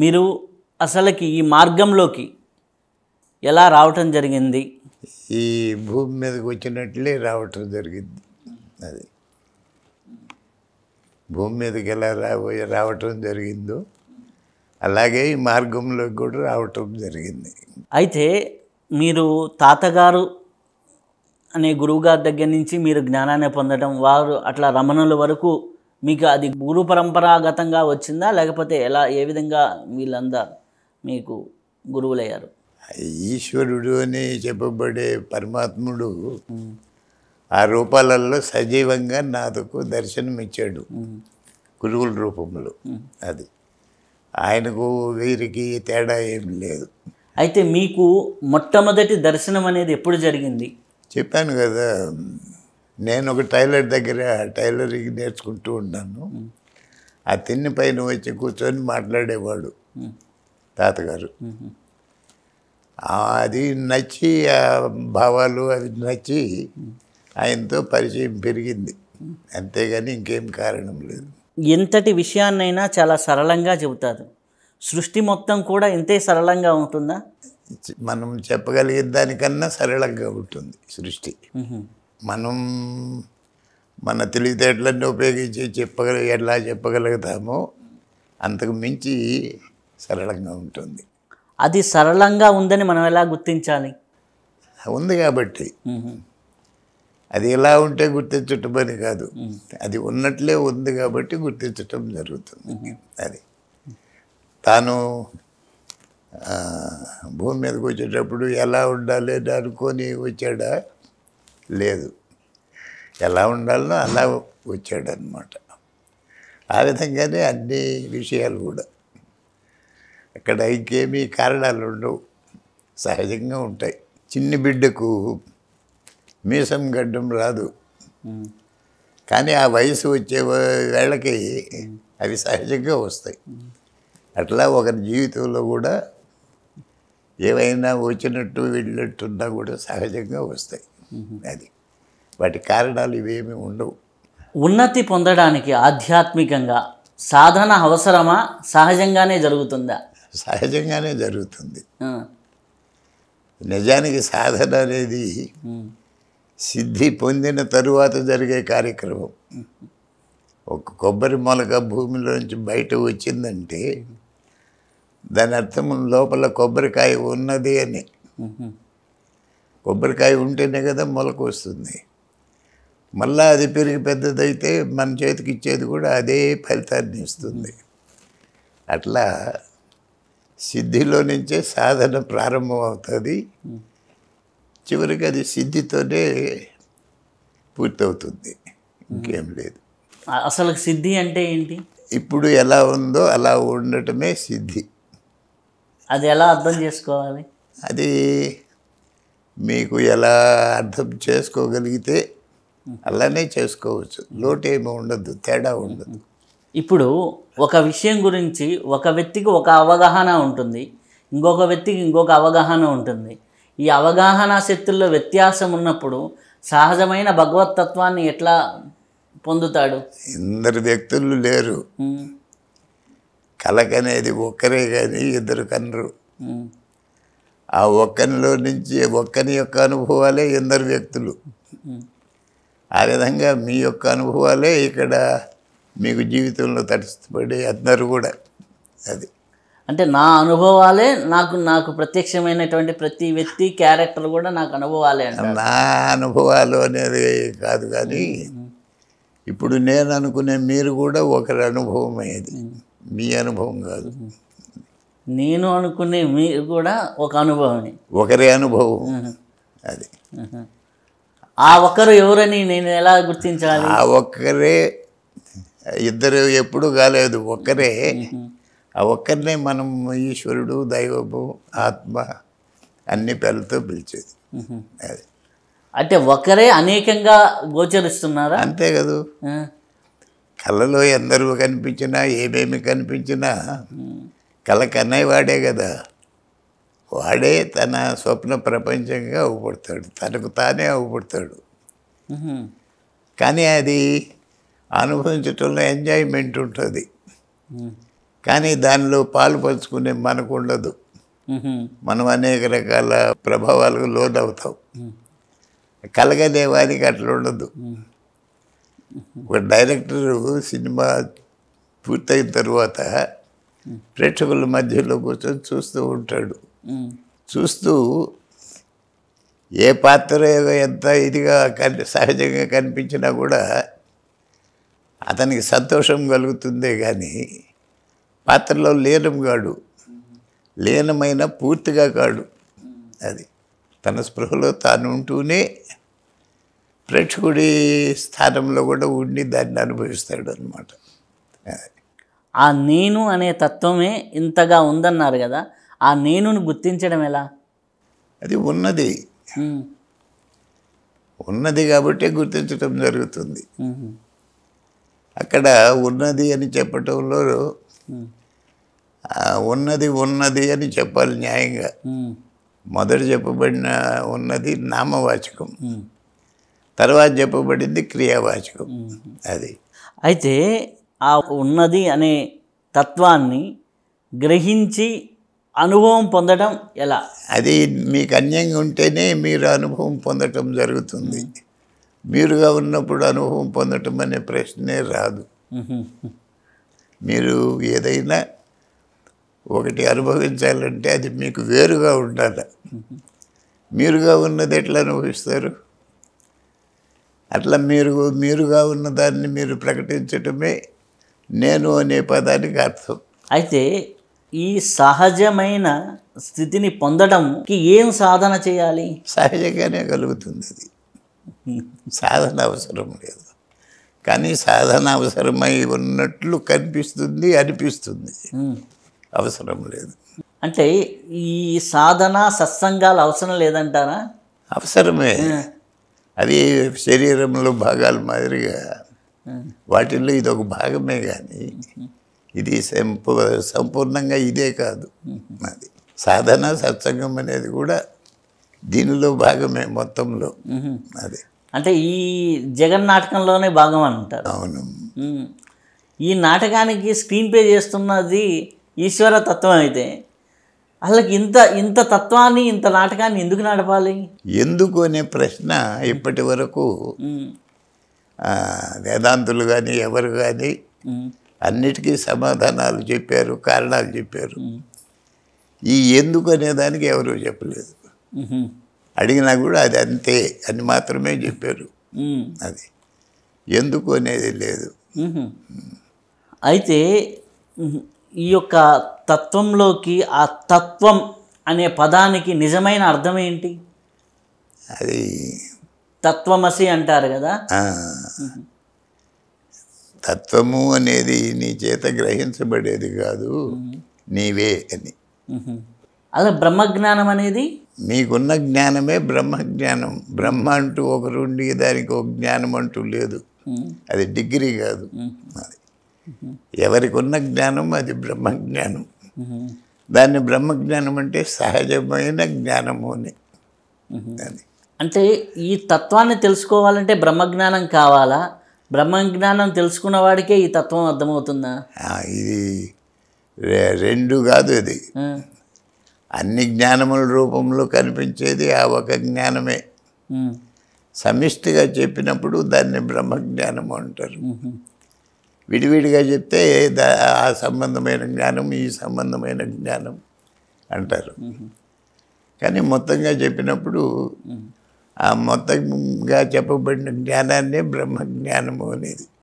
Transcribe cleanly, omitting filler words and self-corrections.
మీరు అసలుకి ఈ మార్గంలోకి ఎలా రావటం జరిగింది? ఈ భూమి మీదకి వచ్చినట్లే రావటం జరిగింది. అది భూమి మీదకి ఎలా రావటం జరిగిందో అలాగే ఈ మార్గంలోకి కూడా రావటం జరిగింది. అయితే మీరు తాతగారు అనే గురువుగారి దగ్గర నుంచి మీరు జ్ఞానాన్ని పొందడం, వారు అట్లా రమణుల వరకు మీకు అది గురు పరంపరాగతంగా వచ్చిందా, లేకపోతే ఎలా, ఏ విధంగా వీళ్ళందరూ మీకు గురువులయ్యారు? ఈశ్వరుడు అని చెప్పబడే పరమాత్ముడు ఆ రూపాలలో సజీవంగా నాకు దర్శనమిచ్చాడు గురువుల రూపంలో. అది ఆయనకు వీరికి తేడా ఏం లేదు. అయితే మీకు మొట్టమొదటి దర్శనం అనేది ఎప్పుడు జరిగింది? చెప్పాను కదా, నేను ఒక టైలర్ దగ్గర టైలరింగ్ నేర్చుకుంటూ ఉన్నాను. ఆ తిన్ని పైన వచ్చి కూర్చొని మాట్లాడేవాడు తాతగారు. అది నచ్చి ఆ భావాలు అవి నచ్చి ఆయనతో పరిచయం పెరిగింది, అంతేగాని ఇంకేం కారణం లేదు. ఎంతటి విషయాన్నైనా చాలా సరళంగా చెబుతారు. సృష్టి మొత్తం కూడా ఇంతే సరళంగా ఉంటుందా? మనం చెప్పగలిగే దానికన్నా సరళంగా ఉంటుంది సృష్టి. మనం మన తెలివితేటలన్నీ ఉపయోగించి ఎలా చెప్పగలుగుతామో అంతకు మించి సరళంగా ఉంటుంది. అది సరళంగా ఉందని మనం ఎలా గుర్తించాలి? ఉంది కాబట్టి. అది ఎలా ఉంటే గుర్తించటం అని కాదు, అది ఉన్నట్లే ఉంది కాబట్టి గుర్తించటం జరుగుతుంది. అది తాను భూమి మీదకి వచ్చేటప్పుడు ఎలా ఉండాలి అని అనుకొని వచ్చాడా? లేదు, ఎలా ఉండాలనో అలా వచ్చాడనమాట. ఆ విధంగానే అన్ని విషయాలు కూడా అక్కడ ఇంకేమీ కారణాలు ఉండవు, సహజంగా ఉంటాయి. చిన్ని బిడ్డకు మీసం గడ్డం రాదు, కానీ ఆ వయసు వచ్చే వేళకి అవి సహజంగా వస్తాయి. అట్లా ఒకరి జీవితంలో కూడా ఏవైనా వచ్చినట్టు వెళ్ళినట్టున్నా కూడా సహజంగా వస్తాయి. అది వాటి కారణాలు ఇవేమీ ఉండవు. ఉన్నతి పొందడానికి ఆధ్యాత్మికంగా సాధన అవసరమా, సహజంగానే జరుగుతుందా? సహజంగానే జరుగుతుంది. నిజానికి సాధన అనేది సిద్ధి పొందిన తరువాత జరిగే కార్యక్రమం. ఒక కొబ్బరి మొలక భూమిలోంచి బయట వచ్చిందంటే దాని అర్థం లోపల కొబ్బరికాయ ఉన్నది అని. కొబ్బరికాయ ఉంటేనే కదా మొలక వస్తుంది. మళ్ళా అది పెరిగి పెద్దదైతే మన చేతికి ఇచ్చేది కూడా అదే ఫలితాన్ని ఇస్తుంది. అట్లా సిద్ధిలో నుంచే సాధన ప్రారంభం అవుతుంది, చివరికి అది సిద్ధితోనే పూర్తవుతుంది, ఇంకేం లేదు. అసలు సిద్ధి అంటే ఏంటి? ఇప్పుడు ఎలా ఉందో అలా ఉండటమే సిద్ధి. అది ఎలా అర్థం చేసుకోవాలి? అది మీకు ఎలా అర్థం చేసుకోగలిగితే అలానే చేసుకోవచ్చు, లోటేమీ ఉండదు, తేడా ఉండదు. ఇప్పుడు ఒక విషయం గురించి ఒక వ్యక్తికి ఒక అవగాహన ఉంటుంది, ఇంకొక వ్యక్తికి ఇంకొక అవగాహన ఉంటుంది. ఈ అవగాహన శక్తుల్లో వ్యత్యాసం ఉన్నప్పుడు సహజమైన భగవతత్వాన్ని ఎట్లా పొందుతాడు? ఇద్దరు వ్యక్తులు లేరు, కలకనేది ఒక్కరే కానీ ఇద్దరు కనరు. ఆ ఒక్కనిలో నుంచి ఒక్కని యొక్క అనుభవాలే ఇద్దరు వ్యక్తులు. ఆ విధంగా మీ యొక్క అనుభవాలే ఇక్కడ మీకు జీవితంలో తటస్థపడి అందరూ కూడా. అది అంటే నా అనుభవాలే నాకు ప్రత్యక్షమైనటువంటి ప్రతి వ్యక్తి క్యారెక్టర్ కూడా నాకు అనుభవాలే అంటారు. నా అనుభవాలు అనేది కాదు, కానీ ఇప్పుడు నేను అనుకునే మీరు కూడా ఒకరి అనుభవం అయ్యేది, మీ అనుభవం కాదు. నేను అనుకునే మీరు కూడా ఒక అనుభవమే, ఒకరి అనుభవం. అది ఆ ఒక్కరు ఎవరని నేను ఎలా గుర్తించాలి? ఆ ఒక్కరే, ఇద్దరు ఎప్పుడు కాలేదు, ఒక్కరే. ఆ ఒక్కరినే మనం ఈశ్వరుడు, దైవము, ఆత్మ అన్ని పేర్లతో పిలిచేది. అది అంటే ఒకరే అనేకంగా గోచరిస్తున్నారా? అంతే కదా. కళలో ఎందరూ కనిపించినా ఏమేమి కనిపించినా కళ కన్నయ్యవాడే కదా, వాడే తన స్వప్న ప్రపంచంగా అవుపడతాడు, తనకు తానే అవుపడతాడు. కానీ అది అనుభవించటంలో ఎంజాయ్మెంట్ ఉంటుంది, కానీ దానిలో పాలు పంచుకునే మనకు ఉండదు. మనం అనేక రకాల ప్రభావాలకు లోనవుతాం. కలగనే వారికి అట్లా ఉండదు. ఒక డైరెక్టరు సినిమా పూర్తయిన తర్వాత ప్రేక్షకుల మధ్యలో కూర్చొని చూస్తూ ఉంటాడు. చూస్తూ ఏ పాత్ర ఎంత ఇదిగా సహజంగా కనిపించినా కూడా అతనికి సంతోషం కలుగుతుందే కానీ పాత్రలో లీనం కాడు, లీనమైన పూర్తిగా కాడు. అది తన స్పృహలో తాను ఉంటూనే ప్రేక్షకుడి స్థానంలో కూడా ఉండి దాన్ని అనుభవిస్తాడు అన్నమాట. ఆ నేను అనే తత్వమే ఇంతగా ఉందన్నారు కదా, ఆ నేనుని గుర్తించడం ఎలా? అది ఉన్నది ఉన్నది కాబట్టి గుర్తించడం జరుగుతుంది. అక్కడ ఉన్నది అని చెప్పటంలో ఉన్నది ఉన్నది అని చెప్పాలి న్యాయంగా. మొదట చెప్పబడిన ఉన్నది నామవాచకం, తర్వాత చెప్పబడింది క్రియావాచకం. అది అయితే ఆ ఉన్నది అనే తత్వాన్ని గ్రహించి అనుభవం పొందడం ఎలా? అది మీకు అన్యంగా ఉంటేనే మీరు అనుభవం పొందటం జరుగుతుంది. మీరుగా ఉన్నప్పుడు అనుభవం పొందటం అనే ప్రశ్నే రాదు. మీరు ఏదైనా ఒకటి అనుభవించాలంటే అది మీకు వేరుగా ఉండాలి. మీరుగా ఉన్నది ఎట్లా అనుభవిస్తారు? అట్లా మీరుగా ఉన్నదాన్ని మీరు ప్రకటించటమే నేను అనే పదానికి అర్థం. అయితే ఈ సహజమైన స్థితిని పొందడంకి ఏం సాధన చేయాలి? సహజంగానే కలుగుతుంది. అది సాధన అవసరం లేదు. కానీ సాధన అవసరమై ఉన్నట్లు కనిపిస్తుంది, అనిపిస్తుంది. అవసరం లేదు. అంటే ఈ సాధన సత్సంగాలు అవసరం లేదంటారా? అవసరమే. అది శరీరంలో భాగాల మాదిరిగా వాటిల్లో ఇది ఒక భాగమే, కానీ ఇది సంపూర్ణంగా ఇదే కాదు. అది సాధన సత్సంగం అనేది కూడా దీనిలో భాగమే మొత్తంలో. అది అంటే ఈ జగన్నాటకంలోనే భాగం అంటారు. అవును. ఈ నాటకానికి స్క్రీన్ ప్లే చేస్తున్నది ఈశ్వర తత్వం అయితే అసలు ఇంత తత్వాన్ని, ఇంత నాటకాన్ని ఎందుకు నడపాలి? ఎందుకు అనే ప్రశ్న ఇప్పటి వరకు వేదాంతులు కానీ ఎవరు కానీ అన్నిటికీ సమాధానాలు చెప్పారు, కారణాలు చెప్పారు. ఈ ఎందుకు అనేదానికి ఎవరు చెప్పలేదు. అడిగినా కూడా అది అంతే అని మాత్రమే చెప్పారు. అది ఎందుకు అనేది లేదు. అయితే ఈ యొక్క తత్వంలోకి ఆ తత్వం అనే పదానికి నిజమైన అర్థం ఏంటి? అది తత్వమసి అంటారు కదా. తత్వము అనేది నీ చేత గ్రహించబడేది కాదు, నీవే అని. అలా బ్రహ్మజ్ఞానం అనేది మీకున్న జ్ఞానమే బ్రహ్మజ్ఞానం. బ్రహ్మ అంటూ ఒకరుండి దానికి ఒక జ్ఞానం అంటూ లేదు. అది డిగ్రీ కాదు. అది ఎవరికి ఉన్న జ్ఞానం అది బ్రహ్మజ్ఞానం. దాన్ని బ్రహ్మజ్ఞానం అంటే సహజమైన జ్ఞానము అని. అది అంటే ఈ తత్వాన్ని తెలుసుకోవాలంటే బ్రహ్మజ్ఞానం కావాలా? బ్రహ్మజ్ఞానం తెలుసుకున్న వాడికే ఈ తత్వం అర్థమవుతుందా? ఇది రెండు కాదు. ఇది అన్ని జ్ఞానముల రూపంలో కనిపించేది ఆ ఒక జ్ఞానమే. సమిష్టిగా చెప్పినప్పుడు దాన్ని బ్రహ్మజ్ఞానము అంటారు. విడివిడిగా చెప్తే ఆ సంబంధమైన జ్ఞానం, ఈ సంబంధమైన జ్ఞానం అంటారు. కానీ మొత్తంగా చెప్పినప్పుడు ఆ మొత్తంగా చెప్పబడిన జ్ఞానాన్నే బ్రహ్మజ్ఞానము అనేది.